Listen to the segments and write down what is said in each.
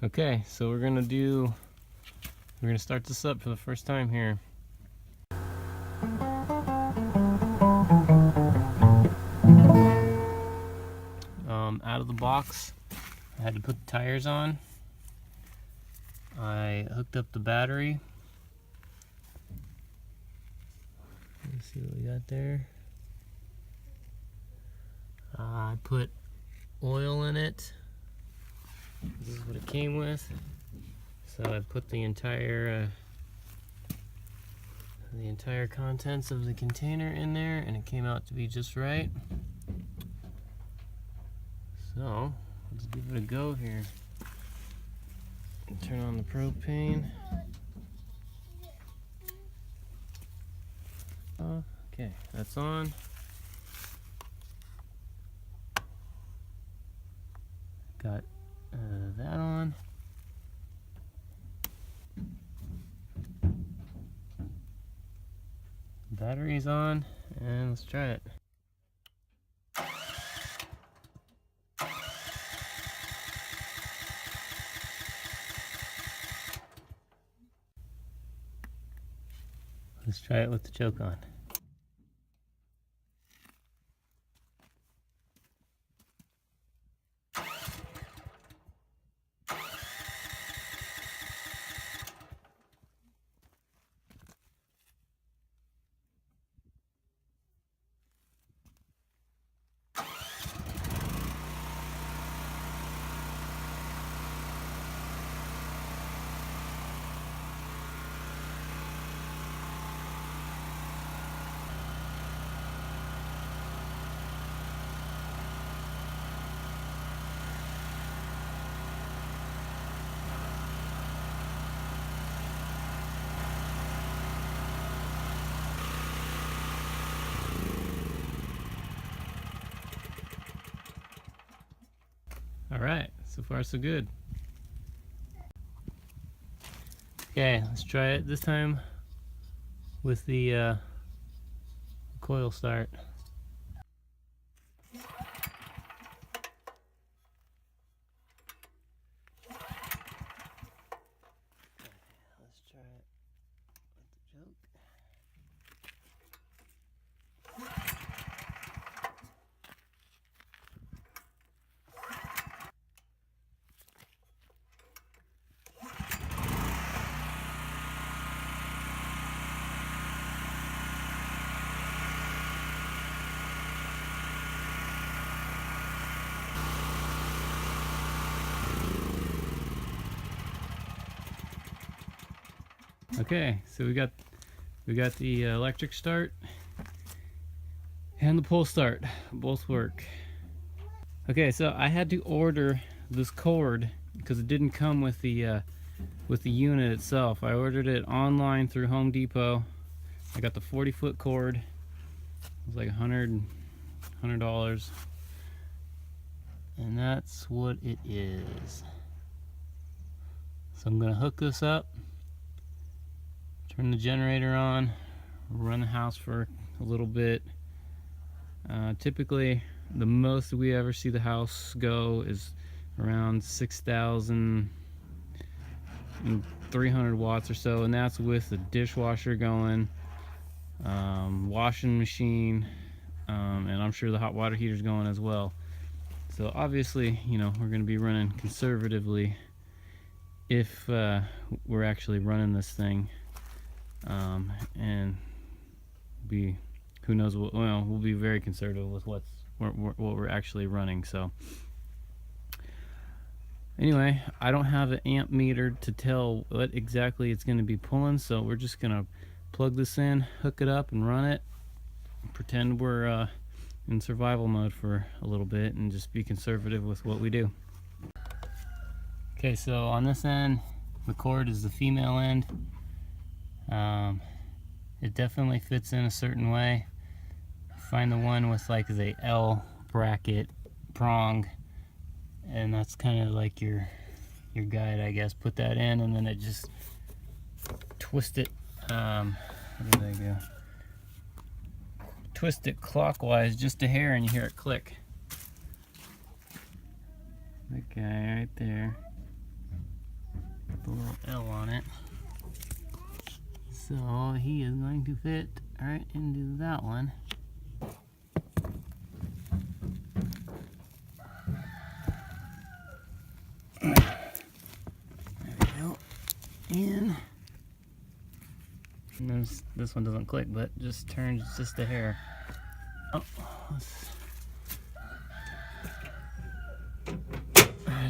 Okay, so we're gonna start this up for the first time here. Out of the box, I had to put the tires on. I hooked up the battery. Let's see what we got there. I put oil in it. This is what it came with. So I put the entire contents of the container in there, and it came out to be just right. So let's give it a go here. Turn on the propane. Okay, that's on. Got that on. Battery's on, and let's try it. Let's try it with the choke on. All right, so far so good. Okay, let's try it this time with the coil start. Let's try it with the choke. Okay, so we got the electric start and the pull start, both work. Okay, so I had to order this cord because it didn't come with the unit itself. I ordered it online through Home Depot. I got the 40-foot cord. It was like $100, and that's what it is. So I'm gonna hook this up, turn the generator on, run the house for a little bit. Typically, the most we ever see the house go is around 6,300 watts or so, and that's with the dishwasher going, washing machine, and I'm sure the hot water heater's going as well. So obviously, you know, we're going to be running conservatively if we're actually running this thing, and who knows what, well, we'll be very conservative with what we're actually running. So anyway, I don't have an amp meter to tell what exactly it's going to be pulling, so we're just going to plug this in, hook it up, and run it, pretend we're in survival mode for a little bit, and just be conservative with what we do. Okay, so on this end, the cord is the female end. It definitely fits in a certain way. Find the one with like the L bracket prong, and that's kind of like your guide, I guess. Put that in, and then it just twist it. Where did I go? Twist it clockwise just a hair, and you hear it click. That guy right there. So he is going to fit right into that one. There we go. In. And this one doesn't click, but just turns just a hair. Oh,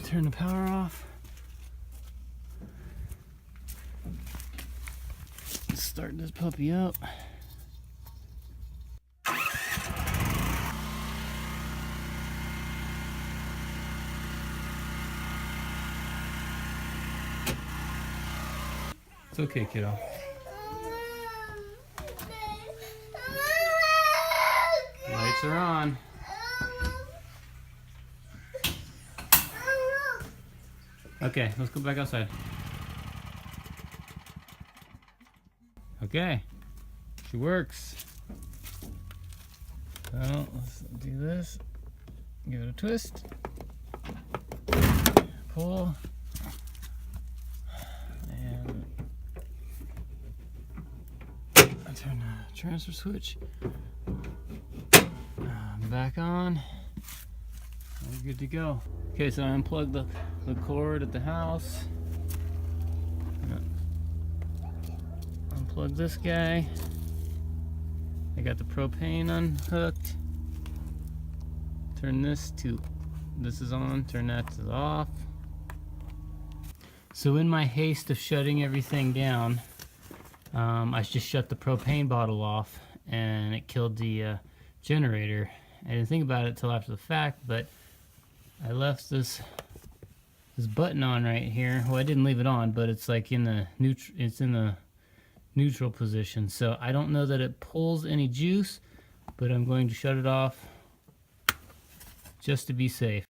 turn the power off. Start this puppy up. It's okay, kiddo. Lights are on. Okay, let's go back outside. Okay, she works. So let's do this. Give it a twist. Pull. And I turn the transfer switch back on. We're good to go. Okay, so I unplugged the cord at the house. Unplug this guy. I got the propane unhooked. Turn this is on, turn that to off. So in my haste of shutting everything down, I just shut the propane bottle off and it killed the generator. I didn't think about it till after the fact, but I left this button on right here. Well, I didn't leave it on, but it's like in the neutral position. So I don't know that it pulls any juice, but I'm going to shut it off just to be safe.